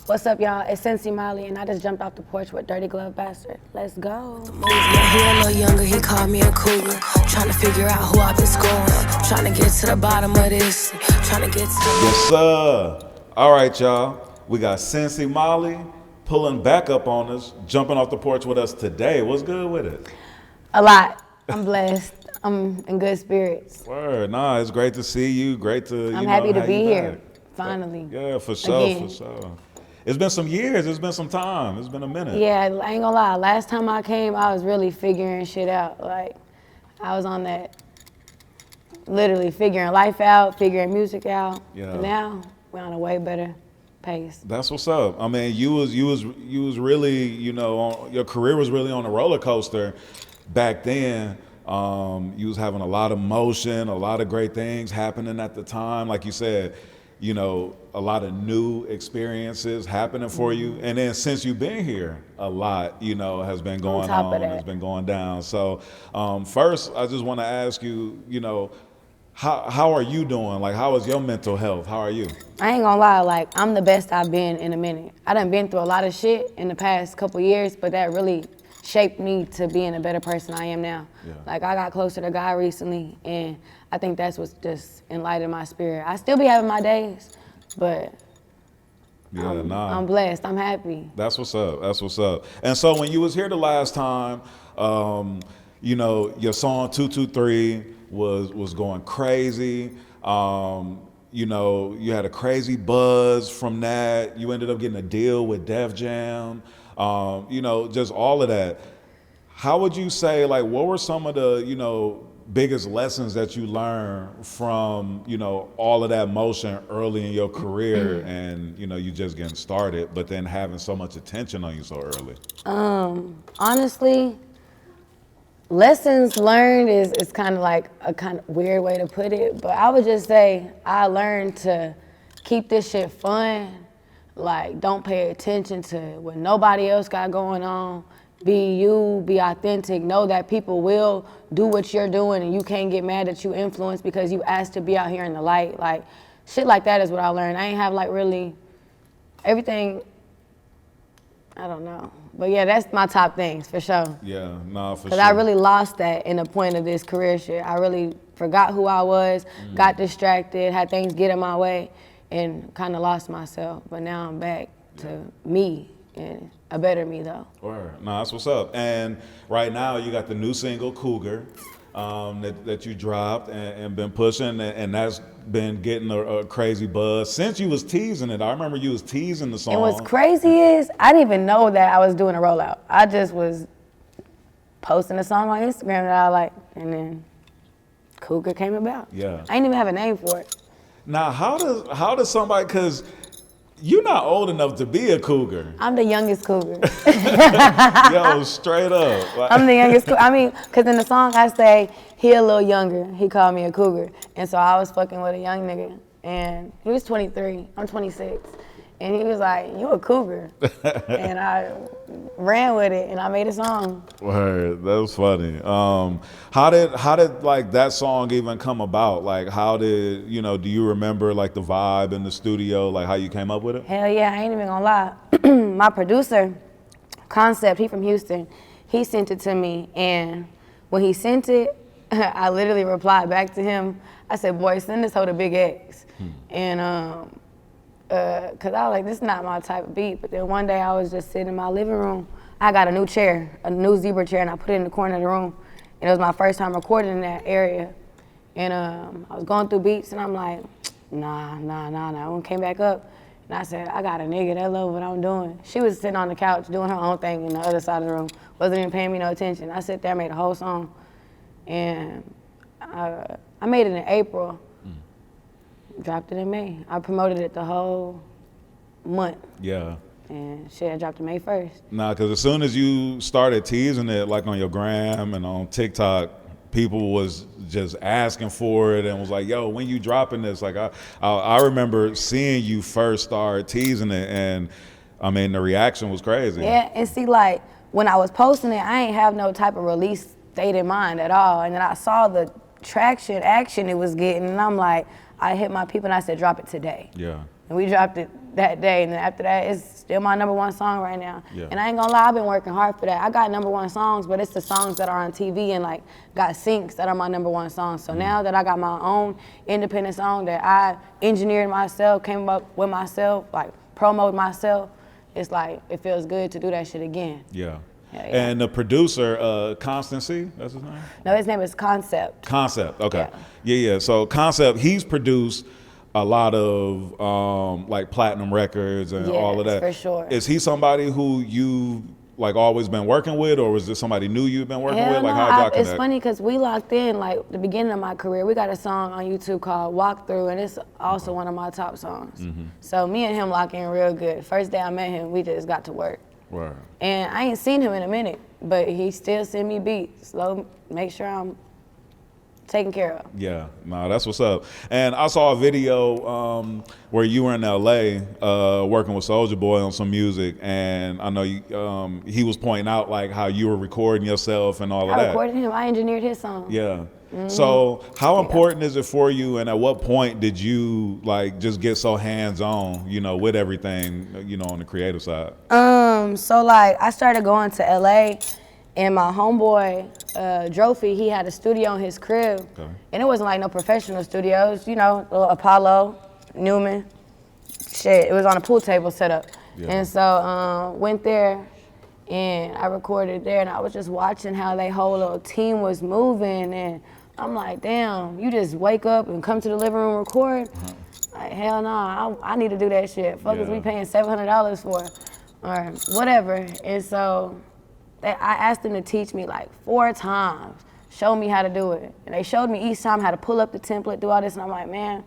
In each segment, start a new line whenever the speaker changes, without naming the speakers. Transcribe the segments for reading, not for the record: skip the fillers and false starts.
What's up, y'all? It's S3nsi Molly, and I just jumped off the porch with Dirty Glove Bastard. Let's go.
Yeah, he a little younger, he called me a cougar. Trying to figure out who I've been schooling. Trying to get to the bottom of this. Trying to get to the...
Yes, sir. All right, y'all. We got S3nsi Molly pulling back up on us, jumping off the porch with us today. What's good with it?
A lot. I'm blessed. I'm in good spirits.
Word. Nah, it's great to see you. Great to,
I'm happy to
have
be
you
here,
back.
finally.
Yeah, for sure,
Again.
for sure. It's been some years. It's been some time. It's been a minute.
Yeah, I ain't gonna lie. Last time I came, I was really figuring shit out. Like, I was on that, literally figuring life out, figuring music out.
Yeah.
And now we're on a way better pace.
That's what's up. I mean, you was really, your career was really on a roller coaster back then. You was having a lot of motion, a lot of great things happening at the time. Like you said, a lot of new experiences happening for you. And then since you've been here, a lot, has been going on, has been going down. So first, I just want to ask you, how are you doing? Like, how is your mental health? How are you?
I ain't gonna lie, like, I'm the best I've been in a minute. I done been through a lot of shit in the past couple years, but that really shaped me to being a better person I am now.
Yeah.
Like, I got closer to God recently, and I think that's what's just enlightened my spirit. I still be having my days, but I'm blessed, I'm happy.
That's what's up, that's what's up. And so when you was here the last time, your song 223 was going crazy. You had a crazy buzz from that. You ended up getting a deal with Def Jam. Just all of that. How would you say, like, what were some of the, biggest lessons that you learned from, all of that motion early in your career and, you just getting started, but then having so much attention on you so early?
Honestly, lessons learned is kind of like a kind of weird way to put it, but I would just say I learned to keep this shit fun. Like, don't pay attention to what nobody else got going on. Be you, be authentic. Know that people will do what you're doing and you can't get mad that you influenced because you asked to be out here in the light. Like, shit like that is what I learned. I ain't have like really everything, I don't know. But yeah, that's my top things for sure.
Yeah, for sure.
Because I really lost that in the point of this career shit. I really forgot who I was, got distracted, had things get in my way, and kind of lost myself. But now I'm back to me, and a better me though.
Word. No, that's what's up. And right now you got the new single Cougar that you dropped and been pushing, and that's been getting a crazy buzz since you was teasing it. I remember you was teasing the song.
And what's crazy is I didn't even know that I was doing a rollout. I just was posting a song on Instagram that I liked, and then Cougar came about.
Yeah.
I didn't even have a name for it.
Now, how does somebody, because you're not old enough to be a cougar.
I'm the youngest cougar.
Yo, straight up. Like,
I'm the youngest cougar. I mean, because in the song I say, he a little younger, he called me a cougar. And so I was fucking with a young nigga. And he was 23, I'm 26. And he was like, you a cougar. And I ran with it and I made a song.
Word, that was funny. How did like that song even come about? Like, how did, do you remember like the vibe in the studio, like how you came up with it?
Hell yeah, I ain't even gonna lie. My producer, Concept, he from Houston, he sent it to me. And when he sent it, I literally replied back to him. I said, boy, send this hoe to Big X. And cause I was like, this is not my type of beat. But then one day I was just sitting in my living room. I got a new chair, a new zebra chair, and I put it in the corner of the room. And it was my first time recording in that area. And I was going through beats and I'm like, nah. One came back up and I said, I got a nigga that love what I'm doing. She was sitting on the couch doing her own thing in the other side of the room. Wasn't even paying me no attention. I sat there, made a whole song. And I made it in April. Dropped it in May. I promoted it the whole month.
Yeah.
And shit, I dropped it May 1st.
Nah, because as soon as you started teasing it, like on your gram and on TikTok, people was just asking for it and was like, yo, when you dropping this? Like, I remember seeing you first start teasing it, and I mean, the reaction was crazy.
Yeah, and see, like, when I was posting it, I ain't have no type of release date in mind at all. And then I saw the action it was getting, and I'm like, I hit my people and I said, drop it today.
Yeah.
And we dropped it that day, and then after that, it's still my #1 song right now.
Yeah.
And I ain't gonna lie, I've been working hard for that. I got #1 songs, but it's the songs that are on TV and like got syncs that are my #1 songs. So now that I got my own independent song that I engineered myself, came up with myself, like promoted myself, it's like it feels good to do that shit again.
Yeah.
Yeah.
And the producer, S3nsi, that's his name?
No, his name is Concept.
Concept, okay. Yeah. So Concept, he's produced a lot of like platinum records and all of that.
For sure.
Is he somebody who you like always been working with, or was this somebody new you've been working with? Like
no,
how'd y'all connect?
it's funny because we locked in like the beginning of my career. We got a song on YouTube called Walk Through, and it's also one of my top songs. So me and him lock in real good. First day I met him, we just got to work.
Word.
And I ain't seen him in a minute, but he still send me beats. Make sure I'm taken care of.
Yeah, no, that's what's up. And I saw a video where you were in LA working with Soulja Boy on some music, and I know you, he was pointing out like how you were recording yourself and all of that.
I recorded him. I engineered his song.
Yeah. So how important is it for you, and at what point did you like just get so hands-on, you know, with everything, you know, on the creative side?
So like I started going to LA, and my homeboy, Drophy, he had a studio in his crib.
Okay.
And it wasn't like no professional studios, you know, little Apollo, Newman, shit. It was on a pool table set up.
Yeah.
And so went there and I recorded there, and I was just watching how they whole little team was moving, and I'm like, damn, you just wake up and come to the living room record? Like, hell no, I need to do that shit. Fuck is we paying $700 for, or whatever. And so I asked them to teach me like 4 times, show me how to do it. And they showed me each time how to pull up the template, do all this, and I'm like, man,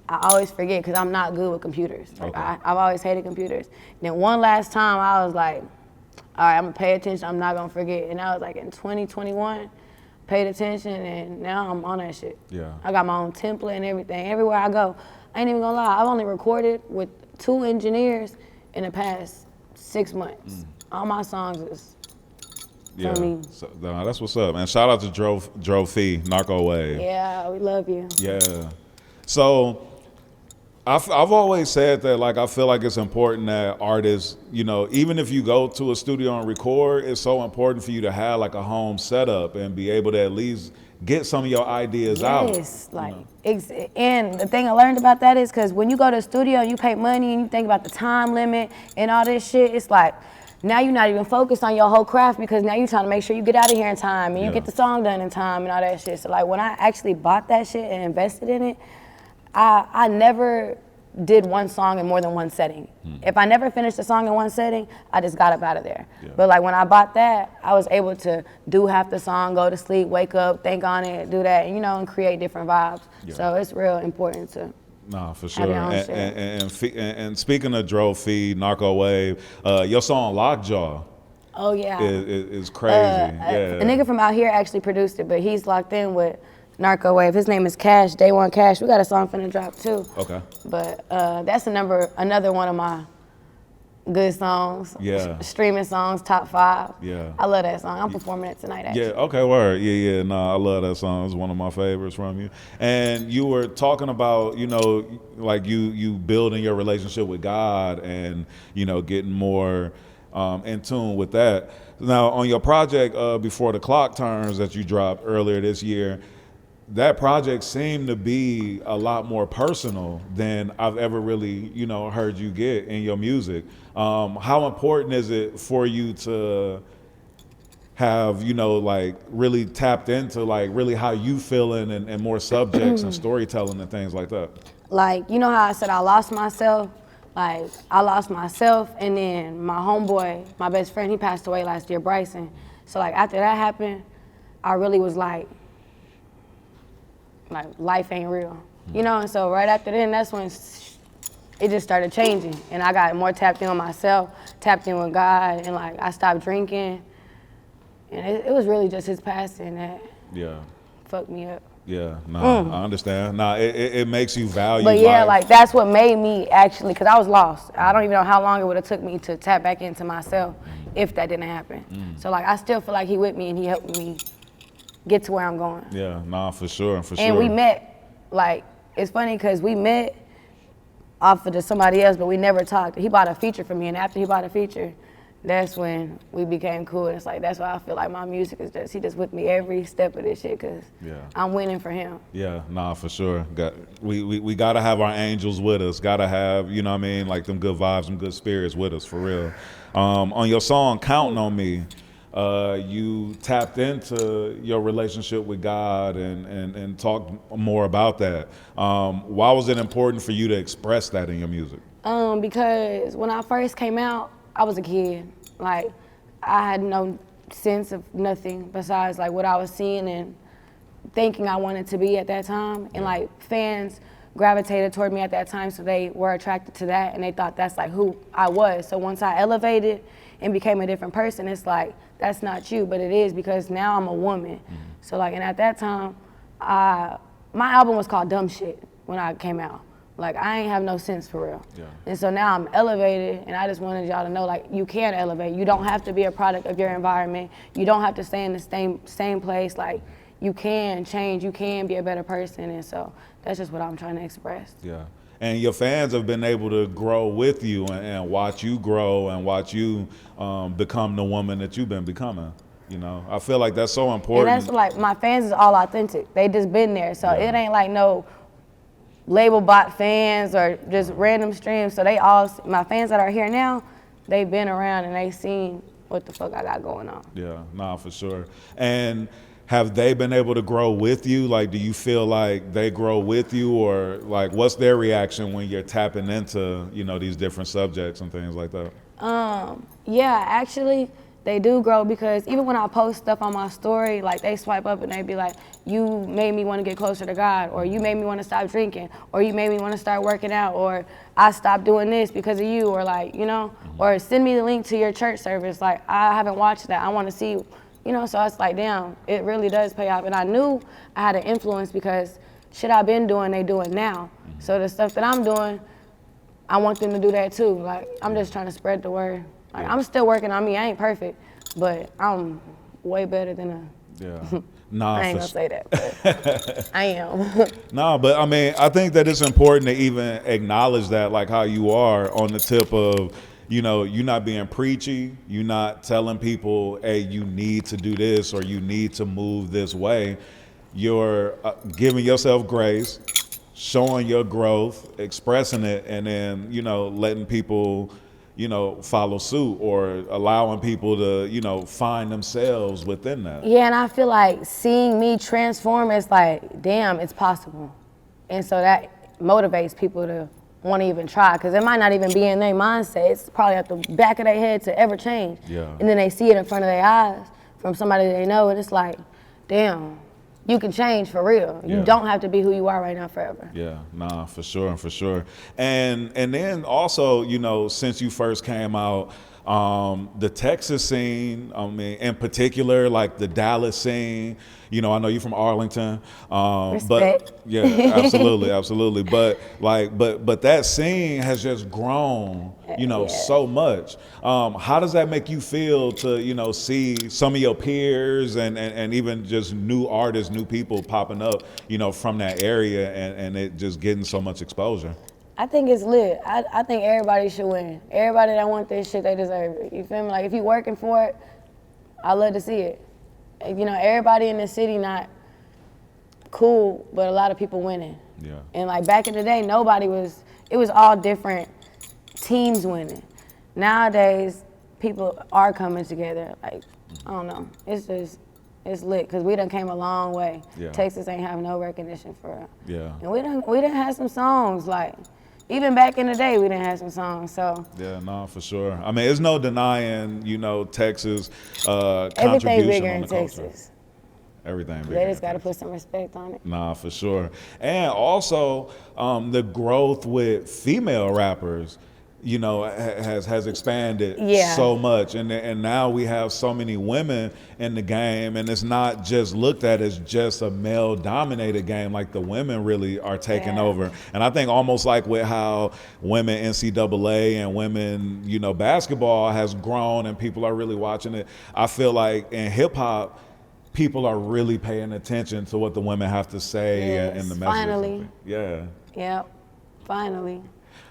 I always forget because I'm not good with computers. Like, I've always hated computers. And then one last time I was like, all right, I'm gonna pay attention, I'm not gonna forget. And that was like in 2021, paid attention, and now I'm on that shit.
Yeah.
I got my own template and everything. Everywhere I go, I ain't even gonna lie, I've only recorded with 2 engineers in the past 6 months. All my songs is
Yeah,
for me.
so, no, that's what's up, man. Shout out to Drophy, Narco Wave.
Yeah, we love you.
Yeah. So I've always said that, like, I feel like it's important that artists, you know, even if you go to a studio and record, it's so important for you to have like a home setup and be able to at least get some of your ideas out.
Yes, like, and the thing I learned about that is because when you go to a studio and you pay money and you think about the time limit and all this shit, it's like, now you're not even focused on your whole craft because now you're trying to make sure you get out of here in time and you get the song done in time and all that shit. So like when I actually bought that shit and invested in it, I never did one song in more than one setting. If I never finished a song in one setting, I just got up out of there. But like when I bought that, I was able to do half the song, go to sleep, wake up, think on it, do that, you know, and create different vibes. So it's real important to
No, for sure.
your own shit.
And speaking of Drophy, Narco Wave, your song Lockjaw
Oh yeah.
is crazy.
A nigga from out here actually produced it, but he's locked in with Narco Wave. His name is Cash, Day One Cash. We got a song finna drop too.
Okay.
But that's another one of my good songs.
Yeah.
Streaming songs, top 5.
Yeah.
I love that song. I'm performing it tonight actually.
Yeah, okay, word. Yeah, no, I love that song. It's one of my favorites from you. And you were talking about, you know, like you building your relationship with God and, you know, getting more in tune with that. Now, on your project, Before the Clock Turns, that you dropped earlier this year, that project seemed to be a lot more personal than I've ever really, you know, heard you get in your music. How important is it for you to have, you know, like really tapped into like really how you feeling and more subjects and storytelling and things like that?
Like, you know how I said I lost myself? Like, I lost myself, and then my homeboy, my best friend, he passed away last year, Bryson. So like after that happened, I really was like life ain't real, you know? And so right after then, that's when it just started changing. And I got more tapped in on myself, tapped in with God, and like I stopped drinking. And it was really just his passing that fucked me up.
Yeah, no, I understand. No, it makes you value
But yeah,
life.
like that's what made me actually, because I was lost. I don't even know how long it would have took me to tap back into myself if that didn't happen. So like I still feel like he with me and he helped me get to where I'm going.
Yeah, nah, for sure,
And we met, like, it's funny because we met offered to somebody else, but we never talked. He bought a feature for me, and after he bought a feature, that's when we became cool. And it's like, that's why I feel like my music is just, he just with me every step of this shit, because I'm winning for him.
Yeah, nah, for sure. We got to have our angels with us. Got to have, you know what I mean, like them good vibes, them good spirits with us, for real. On your song, Counting on Me, you tapped into your relationship with God and talked more about that. Why was it important for you to express that in your music?
Because when I first came out, I was a kid. Like, I had no sense of nothing besides like what I was seeing and thinking I wanted to be at that time. And like fans gravitated toward me at that time, so they were attracted to that and they thought that's like who I was. So once I elevated and became a different person, it's like, that's not you, but it is, because now I'm a woman. So like, and at that time, my album was called Dumb Shit when I came out. Like, I ain't have no sense for real. And so now I'm elevated, and I just wanted y'all to know, like, you can elevate. You don't have to be a product of your environment. You don't have to stay in the same place. Like, you can change, you can be a better person, and so that's just what I'm trying to express.
Yeah. And your fans have been able to grow with you and watch you grow and watch you become the woman that you've been becoming. You know, I feel like that's so important.
And that's like, my fans is all authentic. They just been there, so it ain't like no label bot fans or just random streams. So they all, my fans that are here now, they've been around and they seen what the fuck I got going on.
Yeah, nah, for sure. And have they been able to grow with you? Like, do you feel like they grow with you, or like, what's their reaction when you're tapping into, you know, these different subjects and things like that?
Yeah, actually, they do grow, because even when I post stuff on my story, like, they swipe up and they be like, you made me want to get closer to God, or you made me want to stop drinking, or you made me want to start working out, or I stopped doing this because of you, or like, you know, or send me the link to your church service. Like, I haven't watched that. I want to see, you know, so it's like, damn, it really does pay off. And I knew I had an influence, because shit I've been doing, they do it now. So the stuff that I'm doing, I want them to do that too. Like, I'm just trying to spread the word. Like, I'm still working on me. I ain't perfect, but I'm way better than a.
Nah,
I ain't gonna say that, but I am.
Nah, but I mean, I think that it's important to even acknowledge that, like how you are on the tip of, you know, you not being preachy, you not telling people, hey, you need to do this or you need to move this way. You're giving yourself grace, showing your growth, expressing it, and then, you know, letting people, you know, follow suit, or allowing people to, you know, find themselves within that.
Yeah, and I feel like seeing me transform is like, damn, it's possible. And so that motivates people to want to even try, because it might not even be in their mindset. It's probably at the back of their head to ever change. And then they see it in front of their eyes from somebody they know, and it's like, damn, you can change for real. You don't have to be who you are right now forever.
Yeah, nah, for sure, for sure. And then also, you know, since you first came out, the Texas scene, I mean, in particular, like the Dallas scene, you know, I know you're from Arlington,
Respect.
but yeah, absolutely, absolutely. But like, but that scene has just grown, you know, so much. How does that make you feel to, you know, see some of your peers and even just new artists, new people popping up, you know, from that area, and it just getting so much exposure?
I think it's lit. I think everybody should win. Everybody that want this shit, they deserve it. You feel me? Like, if you working for it, I love to see it. You know, everybody in the city not cool, but a lot of people winning.
Yeah.
And like back in the day, it was all different teams winning. Nowadays, people are coming together. Like, I don't know. It's lit, because we done came a long way. Texas ain't have no recognition for it. And we done had some songs, like, even back in the day, we didn't have some songs, so.
Yeah, no, for sure. I mean, there's no denying, you know, Texas
everything
contribution
bigger
on
in
the
Texas.
culture. Everything bigger.
They just got to put some respect on it.
Nah, for sure. And also, the growth with female rappers, you know, has expanded so much, and now we have so many women in the game, and it's not just looked at as just a male-dominated game. Like, the women really are taking over, and I think almost like with how women NCAA and women, you know, basketball has grown, and people are really watching it. I feel like in hip hop, people are really paying attention to what the women have to say and the message.
Finally.
Yeah.
Yep. Finally.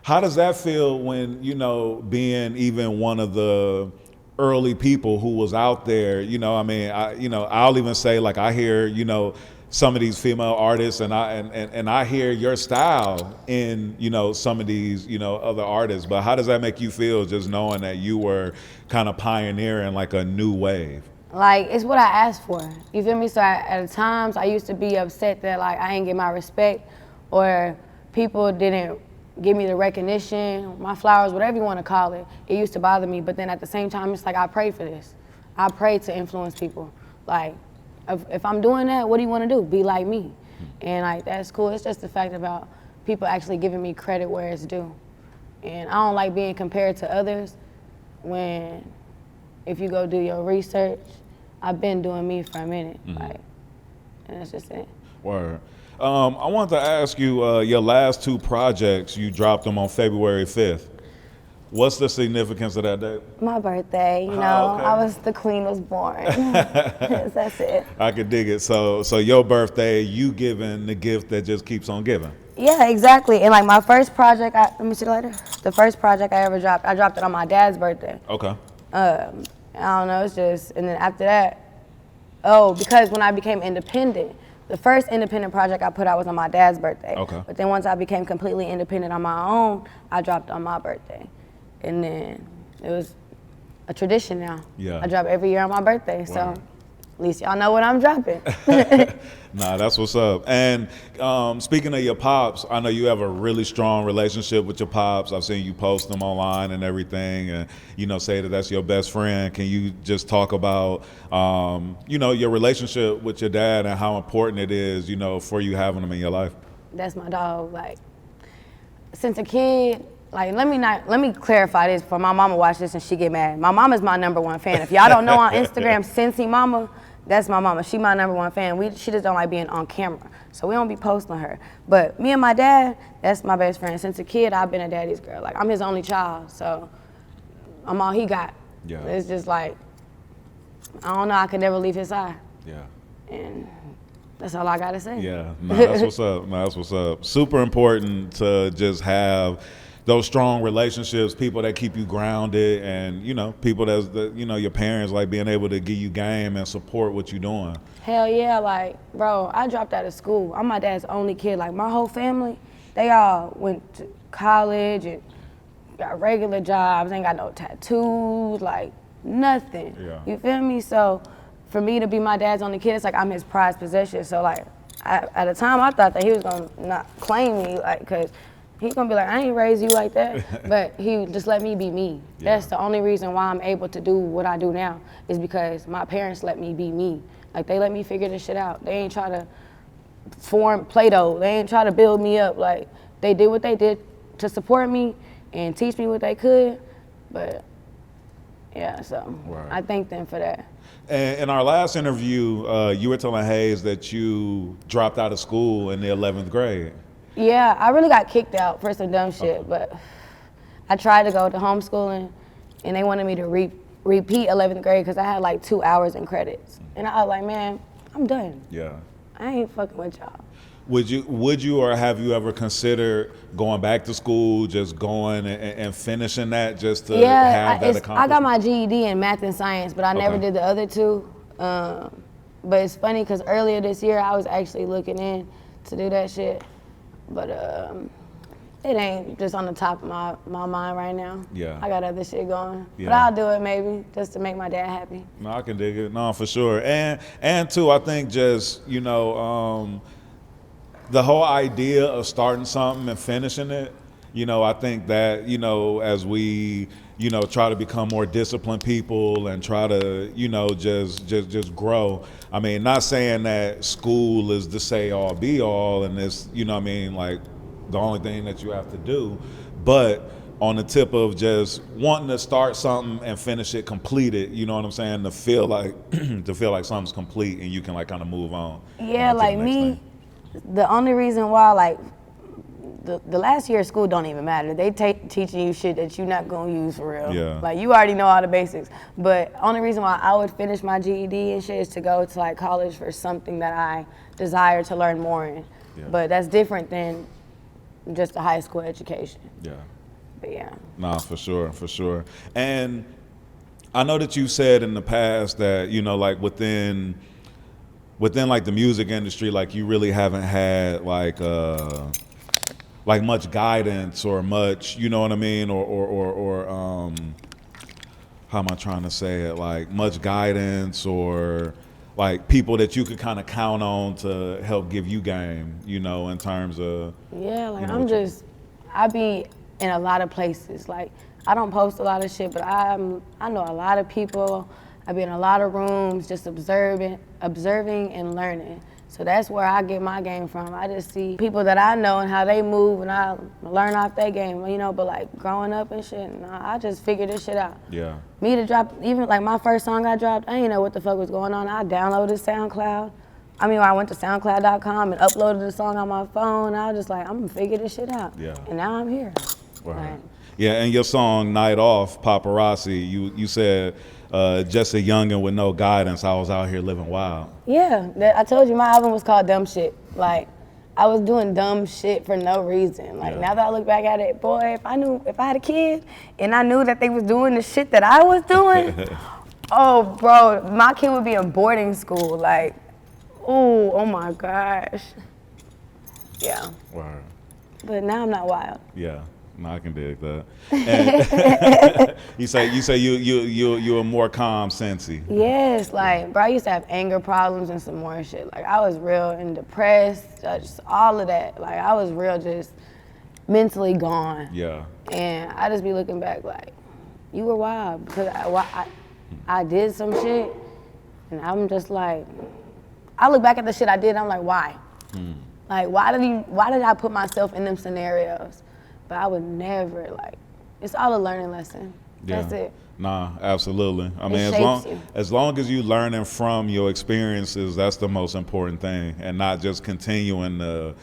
How does that feel when, you know, being even one of the early people who was out there, you know, I mean, I'll even say, like, I hear, you know, some of these female artists and I hear your style in, you know, some of these, you know, other artists, but how does that make you feel just knowing that you were kind of pioneering like a new wave?
Like, it's what I asked for. You feel me? So at times I used to be upset that like I didn't get my respect or people didn't give me the recognition, my flowers, whatever you want to call it. It used to bother me, but then at the same time, it's like I pray for this. I pray to influence people. Like, if I'm doing that, what do you want to do? Be like me. And like, that's cool. It's just the fact about people actually giving me credit where it's due. And I don't like being compared to others when, if you go do your research, I've been doing me for a minute. Like, and that's just it.
Word. I wanted to ask you, your last 2 projects, you dropped them on February 5th. What's the significance of that date?
My birthday, you know,
okay.
the queen was born. Yes, that's it.
I could dig it. So your birthday, you giving the gift that just keeps on giving.
Yeah, exactly. And like my first project, let me see later. The first project I ever dropped, I dropped it on my dad's birthday.
Okay.
I don't know, it's just, and then after that, because when I became independent, the first independent project I put out was on my dad's birthday.
Okay.
But then once I became completely independent on my own, I dropped on my birthday. And then it was a tradition now.
Yeah.
I drop every year on my birthday, so at least y'all know what I'm dropping.
Nah, that's what's up. And speaking of your pops, I know you have a really strong relationship with your pops. I've seen you post them online and everything, and you know, say that that's your best friend. Can you just talk about you know, your relationship with your dad and how important it is, you know, for you having him in your life?
That's my dog. Like, since a kid, like, let me clarify this before my mama watch this and she get mad. My mama's my #1 fan. If y'all don't know on Instagram, S3nsi mama, that's my mama. She my #1 fan. She just don't like being on camera, so we don't be posting her. But me and my dad, that's my best friend. Since a kid, I've been a daddy's girl. Like, I'm his only child, so I'm all he got.
Yeah.
It's just like, I don't know, I could never leave his side.
Yeah.
And that's all I gotta say.
Yeah, no, that's what's up. No, that's what's up. Super important to just have those strong relationships, people that keep you grounded, and you know, people you know, your parents, like being able to give you game and support what you're doing.
Hell yeah, like, bro, I dropped out of school. I'm my dad's only kid. Like, my whole family, they all went to college and got regular jobs, ain't got no tattoos, like nothing.
Yeah.
You feel me? So for me to be my dad's only kid, it's like I'm his prized possession. So like, at the time I thought that he was gonna not claim me, like, cause he's gonna be like, I ain't raised you like that, but he just let me be me.
Yeah.
That's the only reason why I'm able to do what I do now, is because my parents let me be me. Like, they let me figure this shit out. They ain't try to form Play-Doh. They ain't try to build me up. Like, they did what they did to support me and teach me what they could, but yeah, so I thank them for that.
And in our last interview, you were telling Hayes that you dropped out of school in the 11th grade.
Yeah, I really got kicked out for some dumb shit, but I tried to go to homeschooling, and they wanted me to repeat 11th grade because I had like 2 hours in credits. And I was like, man, I'm done.
Yeah.
I ain't fucking with y'all.
Would you or have you ever considered going back to school, just going and finishing that just to have that accomplishment?
I got my GED in math and science, but I never did the other two. But it's funny because earlier this year I was actually looking in to do that shit. But it ain't just on the top of my mind right now.
Yeah.
I got other shit going.
Yeah.
But I'll do it maybe just to make my dad happy.
No, I can dig it. No, for sure. And too, I think just, you know, the whole idea of starting something and finishing it, you know, I think that, you know, as we, you know, try to become more disciplined people and try to, you know, just grow. I mean, not saying that school is the say all be all and this, you know what I mean, like the only thing that you have to do, but on the tip of just wanting to start something and finish it, complete it, you know what I'm saying, to feel like something's complete and you can like kind of move on.
Yeah, like me, the only reason why, like, the last year of school don't even matter. They teaching you shit that you're not gonna use for real.
Yeah.
Like, you already know all the basics. But only reason why I would finish my GED and shit is to go to like college for something that I desire to learn more in.
Yeah.
But that's different than just a high school education.
Yeah.
But yeah.
Nah, for sure. And I know that you said in the past that, you know, like within like the music industry, like you really haven't had like much guidance or much, you know what I mean, or how am I trying to say it, like much guidance or like people that you could kind of count on to help give you game, you know, in terms of.
Yeah, like
you know,
I be in a lot of places. Like I don't post a lot of shit, but I know a lot of people. I be in a lot of rooms just observing and learning. So that's where I get my game from. I just see people that I know and how they move, and I learn off their game, you know. But like growing up and shit, I just figured this shit out.
Yeah.
Me to drop, even like my first song I dropped, I didn't know what the fuck was going on. I downloaded SoundCloud. I went to SoundCloud.com and uploaded the song on my phone. I was just like, I'm gonna figure this shit out.
Yeah.
And now I'm here.
Right. Yeah, and your song "Night Off," Paparazzi, you said just a youngin' with no guidance. I was out here living wild.
Yeah, I told you my album was called Dumb Shit. Like, I was doing dumb shit for no reason. Like, now that I look back at it, boy, if I had a kid and I knew that they was doing the shit that I was doing, oh, bro, my kid would be in boarding school. Like, oh my gosh. Yeah.
Wow.
But now I'm not wild.
Yeah. No, I can dig that. And you say you're a more calm S3nsi.
Yes, like, bro, I used to have anger problems and some more shit. Like, I was real and depressed, just all of that. Like, I was real just mentally gone.
Yeah.
And I just be looking back like, you were wild because I did some shit, and I'm just like, I look back at the shit I did, I'm like, why? Like, why did I put myself in them scenarios? But I would never, like, it's all a learning lesson.
Yeah.
That's it.
Nah, absolutely. I mean,
shapes
as long as you learning from your experiences, that's the most important thing, and not just continuing to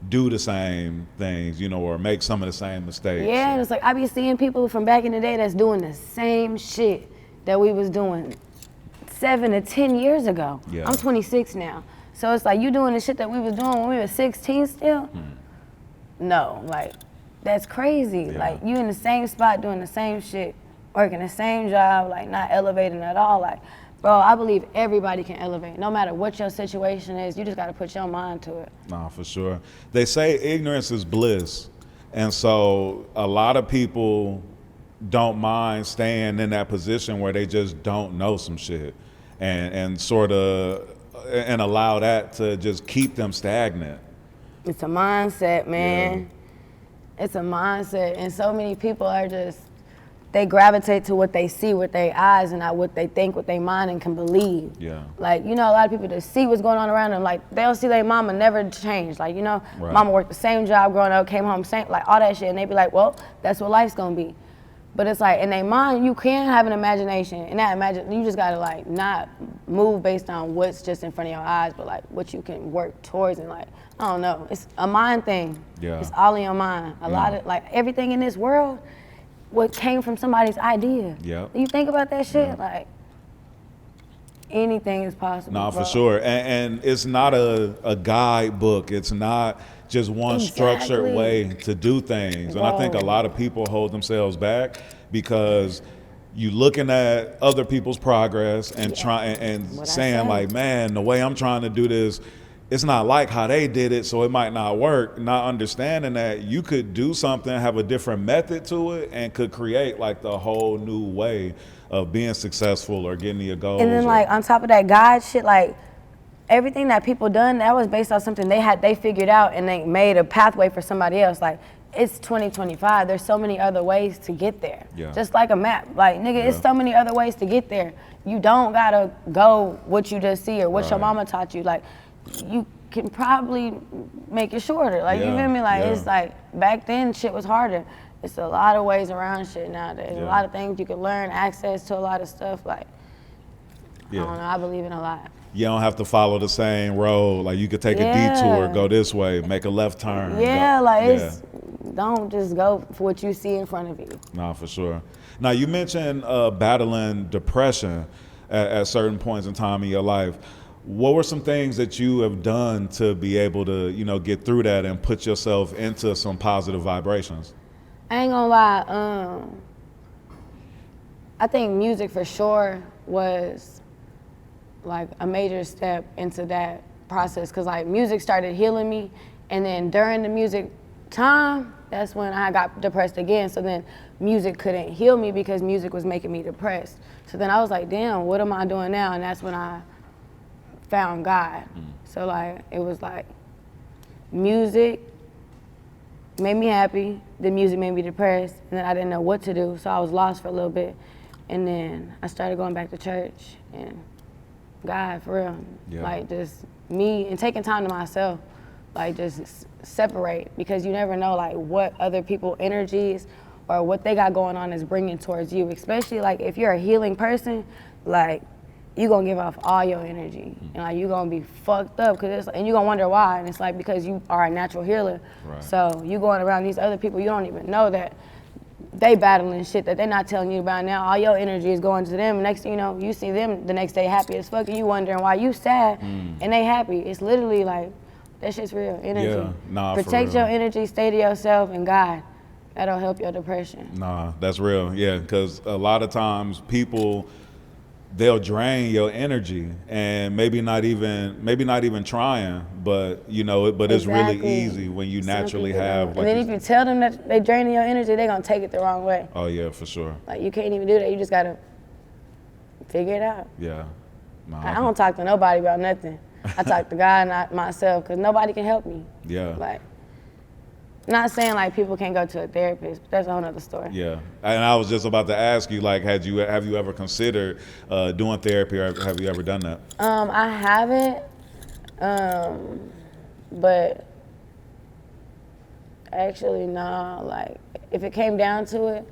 do the same things, you know, or make some of the same mistakes.
Yeah, and it's like I be seeing people from back in the day that's doing the same shit that we was doing 7 to 10 years ago.
Yeah.
I'm 26 now. So it's like, you doing the shit that we was doing when we were 16 still? No, like, that's crazy.
Yeah.
Like, you in the same spot doing the same shit, working the same job, like not elevating at all. Like, bro, I believe everybody can elevate. No matter what your situation is, you just gotta put your mind to it.
Nah, for sure. They say ignorance is bliss. And so a lot of people don't mind staying in that position where they just don't know some shit and sort of and allow that to just keep them stagnant.
It's a mindset, man. Yeah. It's a mindset. And so many people are just, they gravitate to what they see with their eyes and not what they think with their mind and can believe.
Yeah.
Like, you know, a lot of people just see what's going on around them. Like, they'll see their mama never change. Like, you know,
Right.
Mama worked the same job growing up, came home, same, like all that shit. And they be like, well, that's what life's gonna be. But it's like, in their mind, you can have an imagination. And that you just gotta like not move based on what's just in front of your eyes, but like what you can work towards and like, I don't know. It's a mind thing.
Yeah.
It's all in your mind. A lot of, like, everything in this world, what came from somebody's idea.
Yeah.
You think about that shit, like, anything is possible.
No,
bro.
for sure. And it's not a guidebook. It's not just one structured way to do things. And I think a lot of people hold themselves back because you looking at other people's progress and trying and saying like, man, the way I'm trying to do this, it's not like how they did it, so it might not work. Not understanding that you could do something, have a different method to it, and could create like the whole new way of being successful or getting your goals.
And then like on top of that God shit, like everything that people done, that was based on something they figured out and they made a pathway for somebody else. Like, it's 2025. There's so many other ways to get there.
Yeah.
Just like a map. Like, nigga, it's so many other ways to get there. You don't gotta go what you just see or what your mama taught you. Like, you can probably make it shorter. Like, you feel me? Like, it's like, back then shit was harder. It's a lot of ways around shit nowadays. A lot of things you can learn, access to a lot of stuff. Like, I don't know, I believe in a lot.
You don't have to follow the same road. Like, you could take a detour, go this way, make a left turn.
It's, don't just go for what you see in front of you.
No, for sure. Now, you mentioned battling depression at certain points in time in your life. What were some things that you have done to be able to, you know, get through that and put yourself into some positive vibrations?
I ain't gonna lie. I think music for sure was like a major step into that process, because like music started healing me, and then during the music time, that's when I got depressed again. So then music couldn't heal me because music was making me depressed. So then I was like, damn, what am I doing now? And that's when I found God. So like, it was like music made me happy, the music made me depressed, and then I didn't know what to do, so I was lost for a little bit. And then I started going back to church, and God, for real, like just me, and taking time to myself, like just separate, because you never know like what other people's energies or what they got going on is bringing towards you, especially like if you're a healing person, like you gonna give off all your energy, and like you gonna be fucked up, and you gonna wonder why, and it's like because you are a natural healer. Right. So you going around these other people, you don't even know that they battling shit that they're not telling you about now. All your energy is going to them. Next thing you know, you see them the next day happy as fuck, and you wondering why you sad and they happy. It's literally like, that shit's real energy.
Yeah, nah,
protect your energy, stay to yourself, and God, that'll help your depression.
Nah, that's real. Yeah, because a lot of times people, they'll drain your energy, and maybe not even trying, but you know, but it's really easy when you naturally have.
And then if you tell them that they draining your energy, they're gonna take it the wrong way.
Oh yeah, for sure.
Like you can't even do that. You just gotta figure it out.
Yeah. Nah,
I don't talk to nobody about nothing. I talk to God, not myself, because nobody can help me.
Yeah.
Like, not saying like people can't go to a therapist, but that's a whole nother story.
Yeah, and I was just about to ask you, like, have you ever considered doing therapy, or have you ever done that?
I haven't, but actually, no. Like, if it came down to it,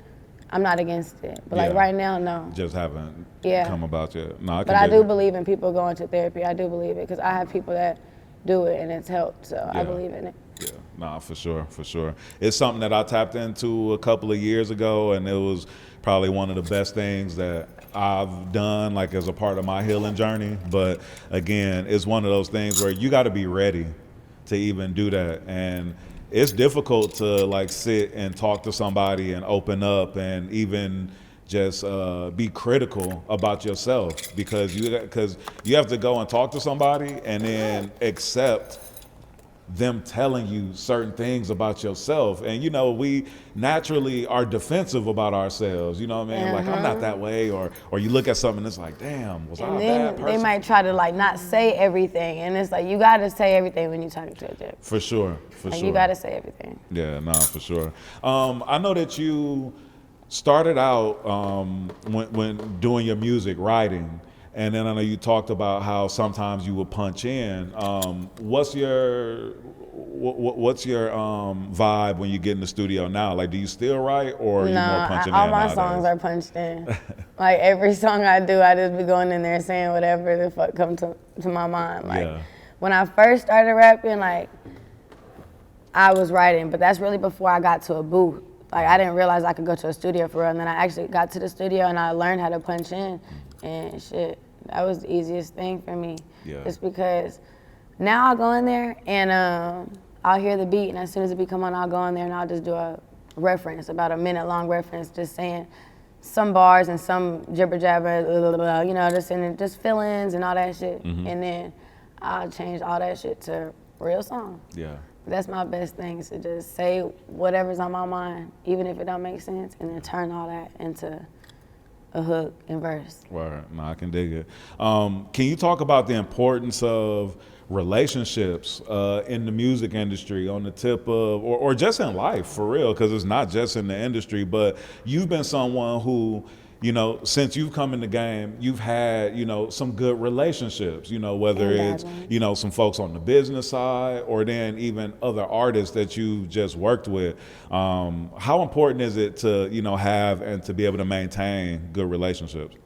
I'm not against it. But like right now, no.
Just haven't come about yet. No,
but I do believe in people going to therapy. I do believe it, because I have people that do it and it's helped, so I believe in it.
Yeah, nah, for sure. It's something that I tapped into a couple of years ago, and it was probably one of the best things that I've done, like as a part of my healing journey. But again, it's one of those things where you got to be ready to even do that, and it's difficult to like sit and talk to somebody and open up and even just be critical about yourself, because you have to go and talk to somebody and then accept them telling you certain things about yourself. And you know, we naturally are defensive about ourselves, you know what I mean? Like, I'm not that way, or you look at something and it's like, damn, was I a bad person?
They might try to like not say everything, and it's like you gotta say everything when you're talking to a therapist.
For sure.
You gotta say everything.
Yeah, nah, for sure. I know that you started out when doing your music, writing, and then I know you talked about how sometimes you would punch in. What's your vibe when you get in the studio now? Like, do you still write, or are you more punching in?
All my songs are punched in. Like every song I do, I just be going in there saying whatever the fuck comes to my mind. Like when I first started rapping, like I was writing, but that's really before I got to a booth. Like I didn't realize I could go to a studio for real, and then I actually got to the studio and I learned how to punch in, and shit, that was the easiest thing for me. Just because now I'll go in there and I'll hear the beat, and as soon as the beat come on, I'll go in there and I'll just do a reference, about a minute long reference, just saying some bars and some jibber jabber, you know, just fill-ins and all that shit. And then I'll change all that shit to real song.
Yeah.
That's my best thing, is to just say whatever's on my mind, even if it don't make sense, and then turn all that into a hook and verse.
Right. No, I can dig it. Can you talk about the importance of relationships in the music industry, on the tip of, or just in life, for real? Because it's not just in the industry, but you've been someone who, you know, since you've come in the game, you've had, you know, some good relationships, you know, whether it's, you know, some folks on the business side, or then even other artists that you just worked with. How important is it to, you know, have and to be able to maintain good relationships?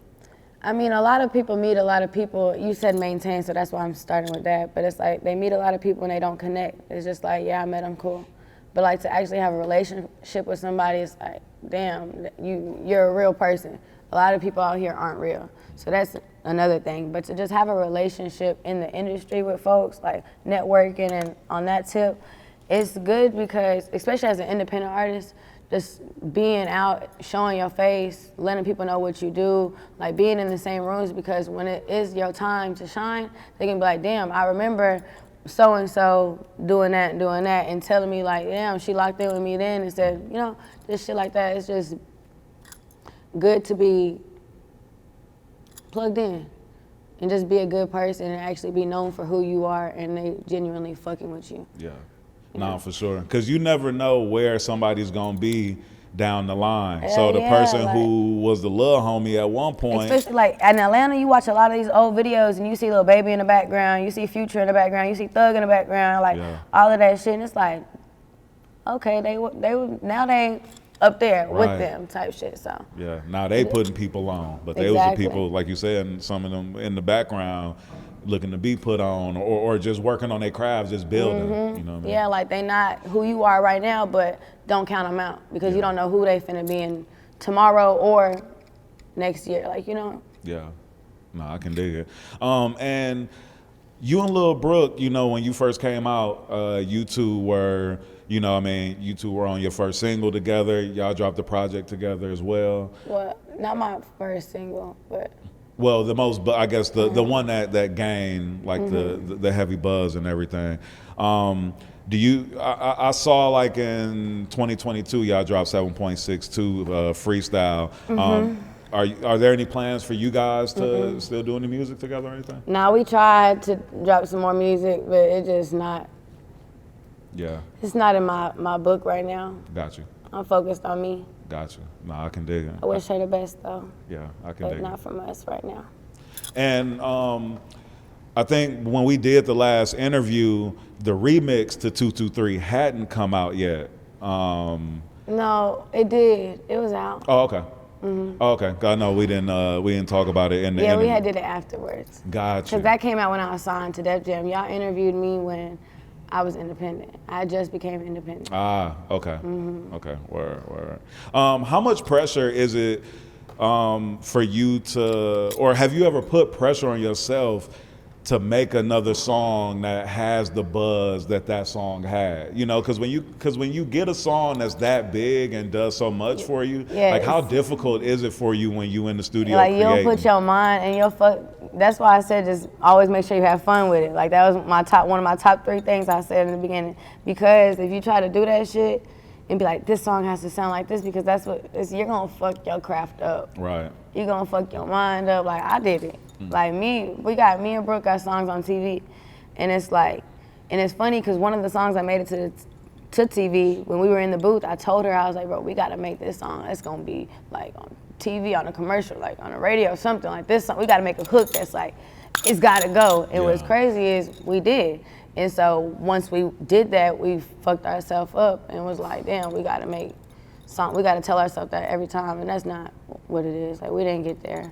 I mean, a lot of people meet a lot of people. You said maintain, so that's why I'm starting with that. But it's like they meet a lot of people and they don't connect. It's just like, yeah, I met them, cool. But like to actually have a relationship with somebody, it's like, damn, you're a real person. A lot of people out here aren't real. So that's another thing. But to just have a relationship in the industry with folks, like networking and on that tip, it's good because, especially as an independent artist, just being out, showing your face, letting people know what you do, like being in the same rooms, because when it is your time to shine, they can be like, damn, I remember so-and-so doing that, and telling me like, damn, she locked in with me then, instead, you know, just shit like that. It's just good to be plugged in and just be a good person and actually be known for who you are, and they genuinely fucking with you.
Yeah. No, for sure. Because you never know where somebody's going to be down the line. So the person
like,
who was the little homie at one point.
Especially like in Atlanta, you watch a lot of these old videos and you see Lil Baby in the background, you see Future in the background, you see Thug in the background, like all of that shit. And it's like, okay, they now they up there with them type shit. So
yeah, now they putting people on, but they was the people, like you said, and some of them in the background looking to be put on, or just working on their crafts, just building. You know what I mean?
Yeah, like they not who you are right now, but don't count them out, because you don't know who they finna be in tomorrow or next year. Like, you know.
Yeah, no, I can dig it. And you and Lil Brooke, you know, when you first came out, you two were, you know, I mean, you two were on your first single together. Y'all dropped the project together as well.
Well, not my first single, but.
Well, the most, but I guess the one that gained like the heavy buzz and everything. Do you? I saw like in 2022, y'all dropped 7.62 freestyle. Are there any plans for you guys to still doing the music together or anything?
No, we tried to drop some more music, but it just not.
Yeah.
It's not in my book right now.
Got you.
I'm focused on me.
Got you. No, I can dig it.
I wish her the best though.
Yeah, I can dig it.
But not from us right now.
And I think when we did the last interview, the remix to 223 hadn't come out yet.
No, it did. It was out.
Oh, okay. Oh, okay. I know we didn't talk about it in the interview.
We had did it afterwards.
Gotcha.
Because that came out when I was signed to Def Jam. Y'all interviewed me when I was independent. I just became independent.
Ah, okay. Okay, word. How much pressure is it for you to, or have you ever put pressure on yourself to make another song that has the buzz that song had? You know, because when you get a song that's that big and does so much for you, like how difficult is it for you when you in the studio
like
creating?
You'll put your mind and that's why I said just always make sure you have fun with it. Like that was one of my top 3 things I said in the beginning. Because if you try to do that shit and be like, this song has to sound like this, because that's what you're gonna fuck your craft up.
Right.
You're gonna fuck your mind up. Like I did it. Like me and Brooke got songs on TV, and it's like, and it's funny because one of the songs I made it to TV when we were in the booth, I told her, I was like, bro, we gotta make this song. It's gonna be like on TV, on a commercial, like on the radio, something like this song. We gotta make a hook that's like, it's gotta go. And what's crazy is we did. And so once we did that, we fucked ourselves up and was like, damn, we gotta make song. We gotta tell ourselves that every time, and that's not what it is. Like we didn't get there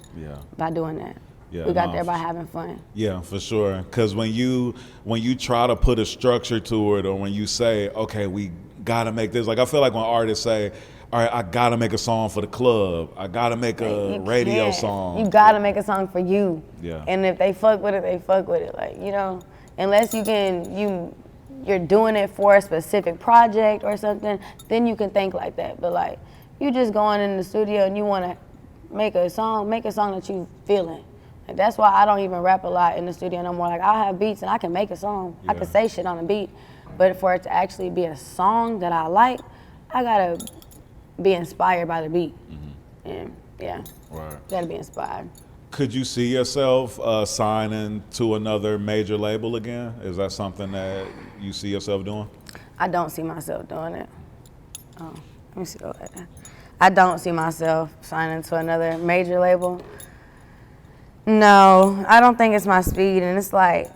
by doing that.
Yeah,
we got there by having fun.
Yeah, for sure. Because when you try to put a structure to it, or when you say, okay, we gotta make this, like I feel like when artists say, all right, I gotta make a song for the club, I gotta make a radio song.
You gotta make a song for you.
Yeah.
And if they fuck with it, they fuck with it. Like, you know, unless you're doing it for a specific project or something, then you can think like that. But like, you just going in the studio and you wanna make a song that you feeling. Like, that's why I don't even rap a lot in the studio no more. Like I'll have beats and I can make a song. I can say shit on a beat. But for it to actually be a song that I like, I gotta be inspired by the beat. And gotta be inspired.
Could you see yourself signing to another major label again? Is that something that you see yourself doing?
I don't see myself doing it. Oh, let me see. I don't see myself signing to another major label. No, I don't think it's my speed, and it's like,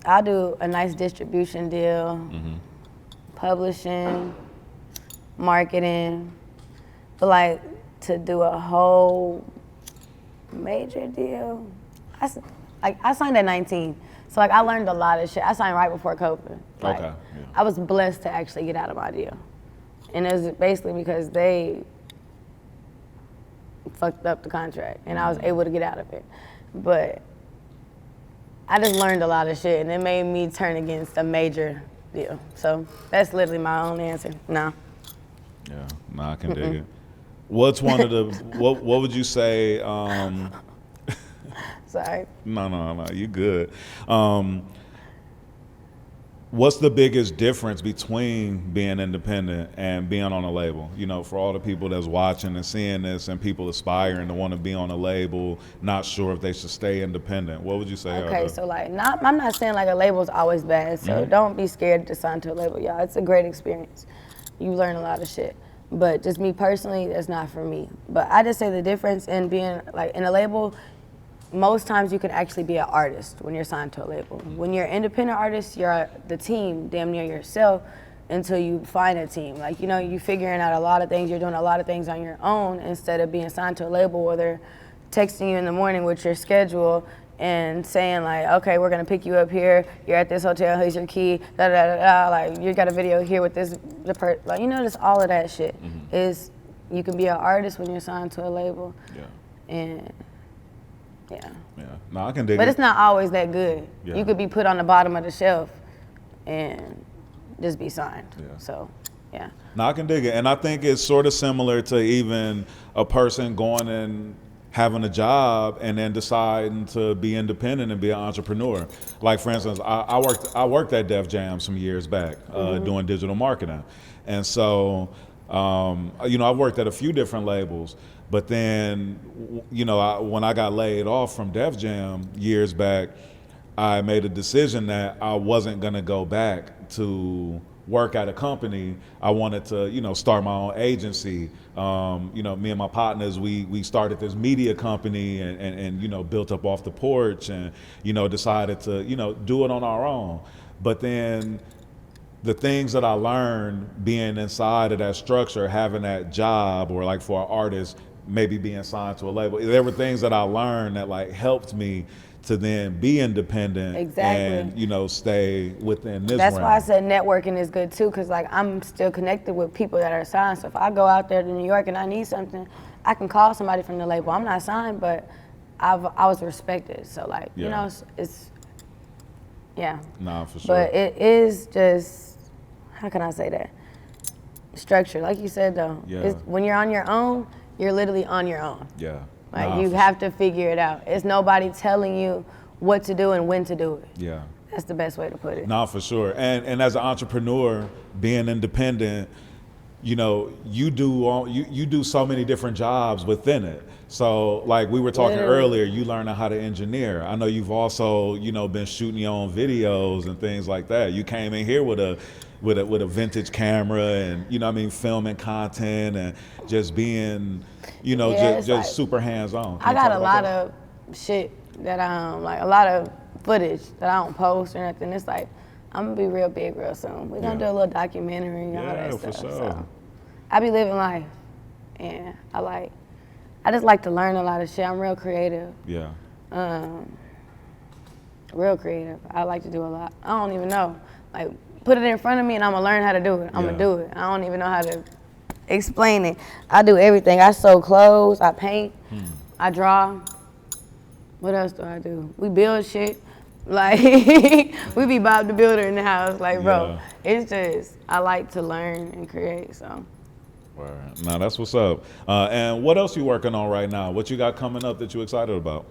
I'll do a nice distribution deal, publishing, marketing, but like to do a whole major deal, I signed at 19, so like I learned a lot of shit. I signed right before COVID. Like, I was blessed to actually get out of my deal, and it was basically because they fucked up the contract, and I was able to get out of it. But I just learned a lot of shit, and it made me turn against a major deal. So that's literally my only answer. No.
Yeah, no, I can dig it. What's one of the what would you say?
Sorry.
No, you good. What's the biggest difference between being independent and being on a label? You know, for all the people that's watching and seeing this and people aspiring to want to be on a label, not sure if they should stay independent. What would you say?
Okay, so like, I'm not saying like a label's always bad, so don't be scared to sign to a label, y'all. It's a great experience. You learn a lot of shit. But just me personally, that's not for me. But I just say the difference in being like in a label, most times you can actually be an artist when you're signed to a label. When you're an independent artist, you're the team, damn near yourself, until you find a team. Like, you know, you figuring out a lot of things, you're doing a lot of things on your own instead of being signed to a label where they're texting you in the morning with your schedule and saying like, okay, we're gonna pick you up here, you're at this hotel, here's your key, da da da da, like you got a video here with this, like, you know, just all of that shit. Is you can be an artist when you're signed to a label.
Yeah.
And yeah.
No, I can dig it.
But it's not always that good.
Yeah.
You could be put on the bottom of the shelf and just be signed.
Yeah.
So, yeah.
No, I can dig it. And I think it's sort of similar to even a person going and having a job and then deciding to be independent and be an entrepreneur. Like, for instance, I worked at Def Jam some years back doing digital marketing. And so, you know, I've worked at a few different labels. But then, you know, when I got laid off from Def Jam years back, I made a decision that I wasn't going to go back to work at a company. I wanted to, you know, start my own agency. You know, me and my partners, we started this media company and, you know, built up off the porch and, you know, decided to, you know, do it on our own. But then the things that I learned being inside of that structure, having that job, or like for an artist, maybe being signed to a label, there were things that I learned that like helped me to then be independent.
Exactly.
And, you know, stay within this
That's
realm.
why I said networking is good too, because like I'm still connected with people that are signed. So if I go out there to New York and I need something, I can call somebody from the label. I'm not signed, but I was respected. So like, you know, it's yeah.
Nah, for sure.
But it is just, how can I say that? Structure, like you said though.
Yeah.
When you're on your own, you're literally on your own.
Yeah.
Like
Nah,
you
for
have to figure it out. It's nobody telling you what to do and when to do it.
Yeah.
That's the best way to put it.
Nah, for sure. And as an entrepreneur, being independent, you know, you do so many different jobs within it. So like we were talking earlier, you learning how to engineer. I know you've also, you know, been shooting your own videos and things like that. You came in here with a vintage camera and, you know what I mean, filming content and just being, you know, just like, super hands-on.
I got a lot of shit that like a lot of footage that I don't post or nothing. It's like, I'm gonna be real big real soon. We're gonna do a little documentary and all that stuff.
For sure. So
I be living life and I just like to learn a lot of shit. I'm real creative.
Yeah.
Real creative. I like to do a lot. I don't even know. Like, put it in front of me and I'm gonna learn how to do it. I'm gonna do it. I don't even know how to explain it. I do everything. I sew clothes, I paint, I draw. What else do I do? We build shit. Like, we be Bob the Builder in the house. Like, bro, it's just, I like to learn and create, so.
Right. Now that's what's up. And what else you working on right now? What you got coming up that you excited about?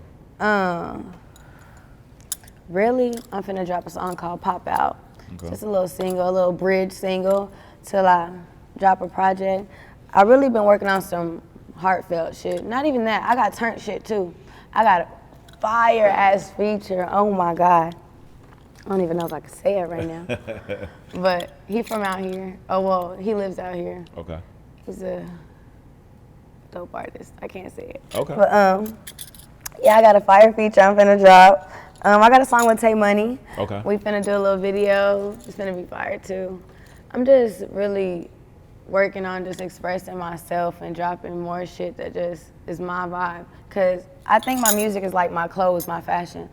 Really, I'm finna drop a song called Pop Out.
Okay.
Just a little single, a little bridge single till I drop a project. I really been working on some heartfelt shit. Not even that, I got turned shit too. I got a fire ass feature, oh my God. I don't even know if I can say it right now. But he from out here. Oh, well, he lives out here.
Okay.
He's a dope artist. I can't say it.
Okay.
But yeah, I got a fire feature I'm finna drop. I got a song with Tay Money.
Okay.
We finna do a little video. It's finna be fire too. I'm just really working on just expressing myself and dropping more shit that just is my vibe. Cause I think my music is like my clothes, my fashion.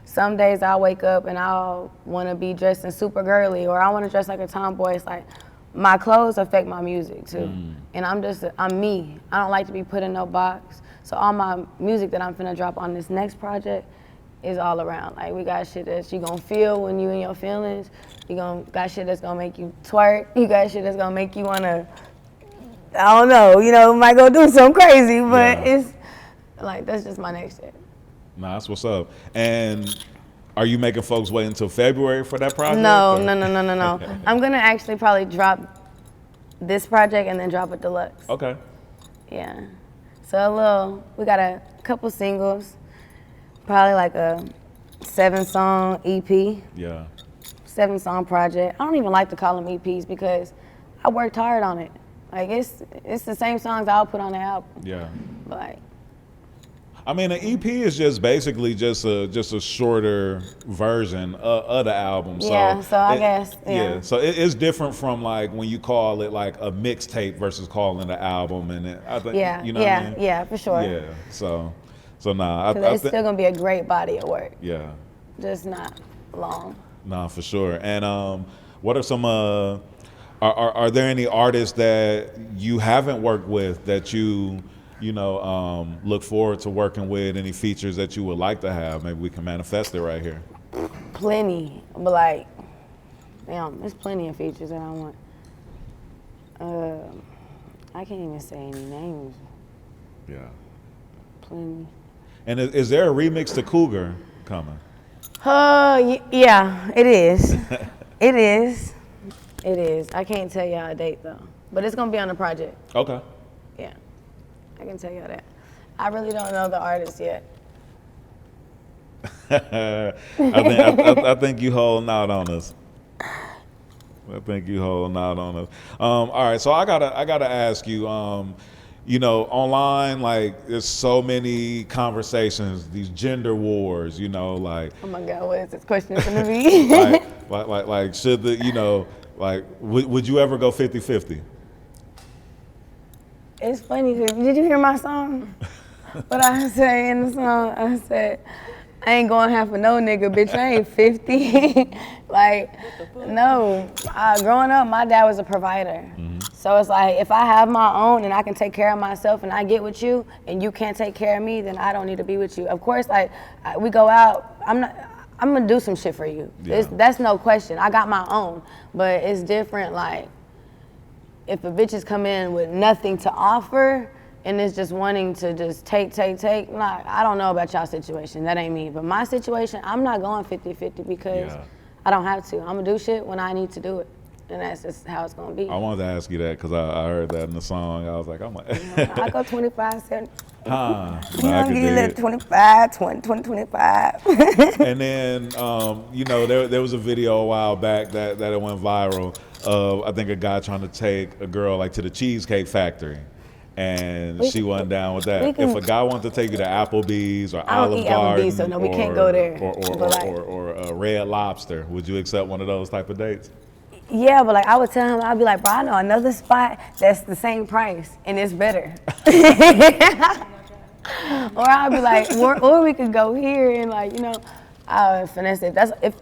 Some days I'll wake up and I'll wanna be dressed in super girly or I wanna dress like a tomboy. It's like, my clothes affect my music too. And I'm me. I don't like to be put in no box. So all my music that I'm finna drop on this next project is all around. Like we got shit that you gonna feel when you in your feelings. You got shit that's gonna make you twerk. You got shit that's gonna make you wanna I don't know, you know, might go do something crazy, but
Yeah.
it's like, that's just my next step.
Nah, that's what's up. And are you making folks wait until February for that project?
No,
or-
no. I'm gonna actually probably drop this project and then drop a deluxe.
Okay.
Yeah. So we got a couple singles, probably like a 7-song EP,
Yeah.
7-song project. I don't even like to call them EPs because I worked hard on it. Like it's the same songs I'll put on the album.
Yeah.
But like,
I mean, an EP is just basically just a shorter version of the album.
Yeah, so I guess, yeah.
Yeah. So it's different from like when you call it like a mixtape versus calling it an album, and I think
yeah,
you know what I mean?
yeah, for sure.
Yeah. So nah,
Because it's still gonna be a great body of work,
yeah.
just not long.
Nah, for sure. And what are some are there any artists that you haven't worked with that you look forward to working with? Any features that you would like to have? Maybe we can manifest it right here.
Plenty, but like, damn, there's plenty of features that I want. I can't even say any names.
Yeah.
Plenty.
And is there a remix to Cougar coming?
Yeah, it is. It is. It is. I can't tell y'all a date though, but it's gonna be on the project.
Okay.
Yeah, I can tell y'all that. I really don't know the artist yet.
I think you holding out on us. I think you holding out on us. All right, so I gotta ask you. Online, like there's so many conversations, these gender wars. Like
Oh my God, what is this question gonna be?
like should the would you ever go 50-50?
It's funny, 'cause did you hear my song? What I say in the song, I said, I ain't going half for no nigga, bitch, I ain't 50. Like, no, growing up, my dad was a provider. So it's like, if I have my own and I can take care of myself and I get with you and you can't take care of me, then I don't need to be with you. Of course, like, we go out, I'm gonna do some shit for you.
Yeah.
That's no question, I got my own. But it's different, like, if a bitch is come in with nothing to offer and is just wanting to just take, like, I don't know about y'all situation, that ain't me. But my situation, I'm not going 50-50 because
Yeah.
I don't have to. I'm gonna do shit when I need to do it. And that's just how it's gonna be.
I wanted to ask you that because I heard that in the song. I was like,
I go 25, 7.
I
You
can
know, give you a
dig
little
it.
25, 20, 25.
And then, there was a video a while back that it went viral of, I think, a guy trying to take a girl like to the Cheesecake Factory. And she wasn't down with that. If a guy wanted to take you to Applebee's or
I don't
Olive
eat
Garden,
Applebee's, so no, we can't go there.
or Red Lobster, would you accept one of those type of dates?
Yeah, but like I would tell him, I'd be like, bro, I know another spot that's the same price and it's better. Or I'd be like, or we could go here and like, I would finesse it.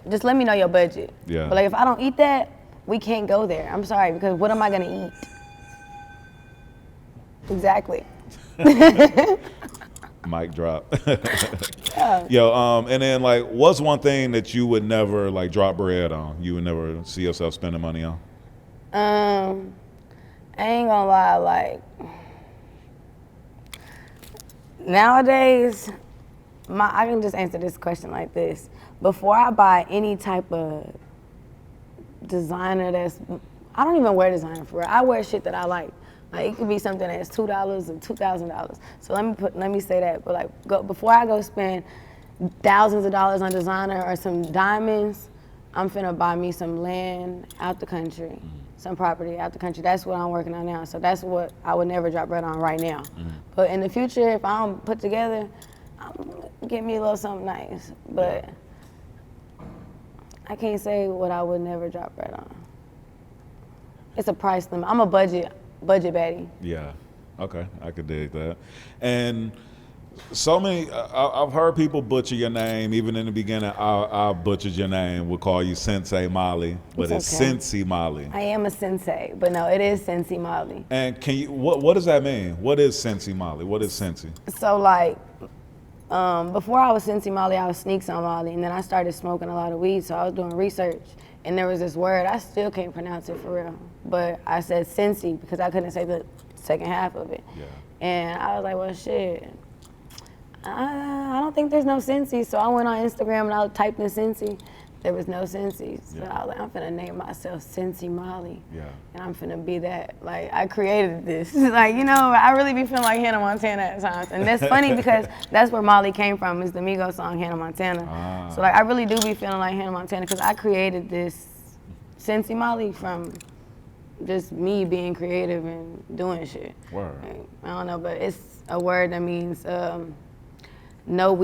Just let me know your budget.
Yeah.
But like if I don't eat that, we can't go there. I'm sorry, because what am I gonna eat? Exactly.
Mic drop.
Yeah.
Yo, and then like, what's one thing that you would never like drop bread on? You would never see yourself spending money on?
I ain't gonna lie, like nowadays, I can just answer this question like this. Before I buy any type of designer I don't even wear designer for real. I wear shit that I like. Like it could be something that's $2 or $2,000. So let me say that. But like before I go spend thousands of dollars on designer or some diamonds, I'm finna buy me some land out the country, some property out the country. That's what I'm working on now. So that's what I would never drop bread on right now. But in the future, if I don't put together, get me a little something nice. But I can't say what I would never drop bread on. It's a price limit. I'm a budget baddie.
Yeah. Okay, I could dig that. And so many, I've heard people butcher your name. Even in the beginning, I butchered your name. We'll call you Sensei Molly, but it's
okay.
S3nsi Molly.
I am a sensei, but no, it is S3nsi Molly.
And can you, what does that mean? What is S3nsi Molly? What is S3nsi?
So like, before I was S3nsi Molly, I was Sneaks on Molly, and then I started smoking a lot of weed, so I was doing research, and there was this word, I still can't pronounce it for real, but I said S3nsi because I couldn't say the second half of it.
Yeah.
And I was like, well, shit, I don't think there's no S3nsi. So I went on Instagram and I typed in S3nsi. There was no S3nsi. So
Yeah.
I was like, I'm finna name myself S3nsi Molly.
Yeah.
And I'm finna be that. Like, I created this. Like, you know, I really be feeling like Hannah Montana at times. And that's funny because that's where Molly came from, is the Migos song, Hannah Montana.
Ah.
So, like, I really do be feeling like Hannah Montana because I created this S3nsi Molly from just me being creative and doing shit.
Word.
Like, I don't know, but it's a word that means no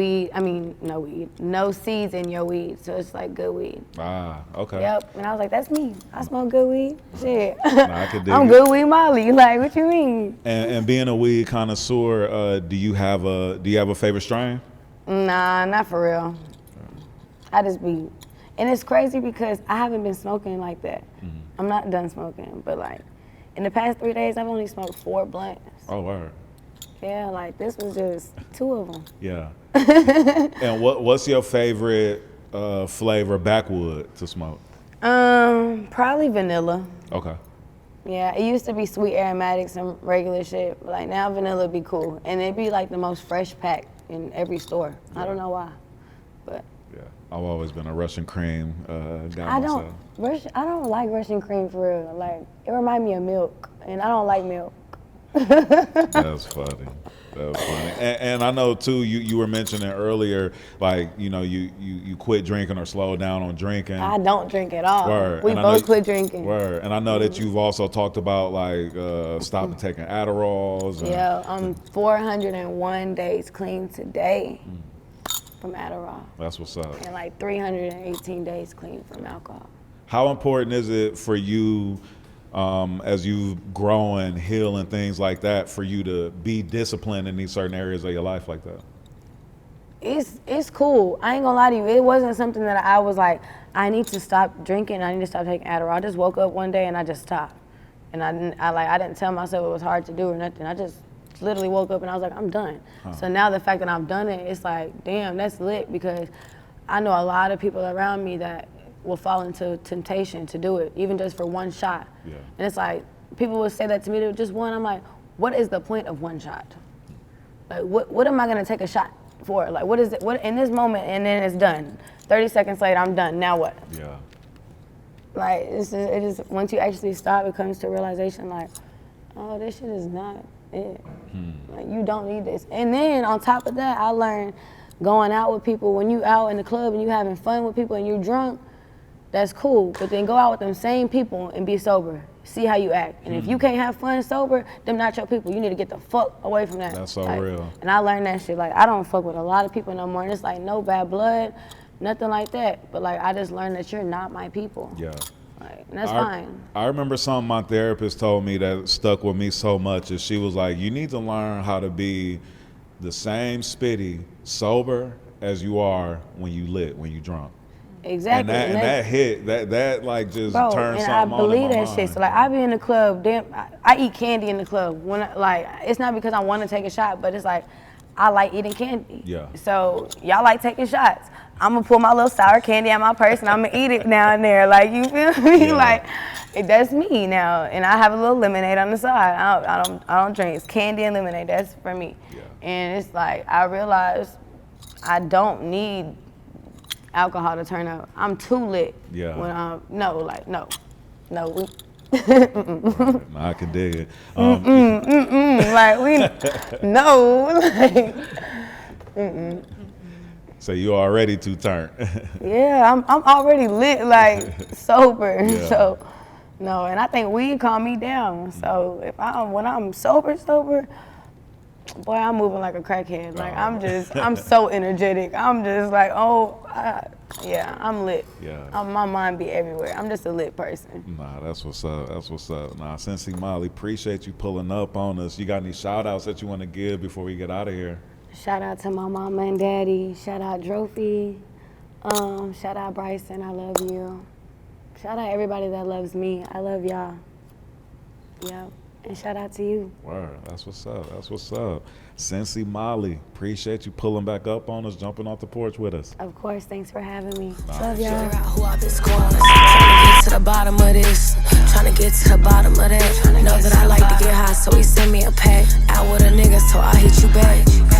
seeds in your weed. So it's like good weed.
Ah, okay.
Yep. And I was like, that's me. I smoke good weed. Shit.
Nah, I could dig
I'm
it.
good weed Molly. Like, what you mean?
And being a weed connoisseur, do you have a favorite strain?
Nah, not for real. I just be, and it's crazy because I haven't been smoking like that.
Mm-hmm.
I'm not done smoking, but like, in the past 3 days, I've only smoked 4 blunts.
Oh, word.
Yeah, like this was just 2 of them.
Yeah. And what's your favorite flavor backwood to smoke?
Probably vanilla.
Okay.
Yeah, it used to be sweet aromatics and regular shit, but like now vanilla be cool. And it'd be like the most fresh pack in every store.
Yeah.
I don't know why, but.
Yeah. I've always been a Russian cream guy
I
myself.
don't like Russian cream for real. Like, it reminds me of milk, and I don't like milk.
That's funny. That was funny. And I know too, you were mentioning earlier, like, you know, you quit drinking or slowed down on drinking.
I don't drink at all.
Word.
We
And I know
both quit drinking.
Word. And I know that you've also talked about like stopping taking Adderalls. And,
Yeah, I'm 401 days clean today from Adderall,
That's what's up.
and like 318 days clean from alcohol.
How important is it for you, as you grow and heal and things like that, for you to be disciplined in these certain areas of your life like that?
It's cool. I ain't gonna lie to you. It wasn't something that I was like, I need to stop drinking. I need to stop taking Adderall. I just woke up one day and I just stopped, and I didn't tell myself it was hard to do or nothing. I just literally woke up and I was like, I'm done. So now the fact that I've done it, it's like, damn, that's lit, because I know a lot of people around me that will fall into temptation to do it, even just for one shot.
Yeah.
And it's like, people will say that to me, just one. I'm like, what is the point of one shot? Like, what am I gonna take a shot for? Like, what is it? What in this moment, and then it's done. 30 seconds later, I'm done. Now what?
Yeah.
Like, it is once you actually stop, it comes to a realization like, oh, this shit is not it. Like, you don't need this. And then on top of that, I learned going out with people, when you out in the club and you having fun with people and you're drunk, that's cool. But then go out with them same people and be sober. See how you act. And if you can't have fun sober, them not your people. You need to get the fuck away from that.
That's so
Like,
real.
And I learned that shit. Like, I don't fuck with a lot of people no more. And it's like, no bad blood, nothing like that. But like, I just learned that you're not my people.
Yeah.
Like, and that's fine.
I remember something my therapist told me that stuck with me so much, is she was like, you need to learn how to be the same spitty sober as you are when you lit, when you drunk.
Exactly.
And that hit, that like just
Bro,
turned
and I
something on in
believe
my
that
mind.
shit. So like, I be in the club, damn, I eat candy in the club. When like, it's not because I want to take a shot, but it's like, I like eating candy.
Yeah.
So y'all like taking shots. I'm gonna pull my little sour candy out my purse and I'm gonna eat it now and there. Like, you feel me?
Yeah.
Like, that's me now. And I have a little lemonade on the side. I don't drink. It's candy and lemonade. That's for me.
Yeah.
And it's like, I realized I don't need alcohol to turn up. I'm too lit.
Yeah.
When I'm no. We,
I can dig it.
like we no. Like,
So you already too turned.
yeah, I'm already lit, like sober.
Yeah.
So no, and I think weed calm me down. So when I'm sober, boy, I'm moving like a crackhead. Like, I'm so energetic. I'm just like, yeah, I'm lit.
Yeah.
My mind be everywhere. I'm just a lit person.
Nah, that's what's up. That's what's up. Nah, S3nsi Molly, appreciate you pulling up on us. You got any shout outs that you want to give before we get out of here?
Shout out to my mama and daddy. Shout out Drophy. Shout out Bryson. I love you. Shout out everybody that loves me. I love y'all. Yep. And shout out to you.
Word, that's what's up. That's what's up. S3nsi Molly, appreciate you pulling back up on us, jumping off the porch with us.
Of course, thanks for having me.
Nah.
Love y'all.
Figure out who I've been scoring. Trying to get to the bottom of this. Tryna get to the bottom of that. Know that I like to get high, so he sent me a pack. Out with a nigga, so I hit you back.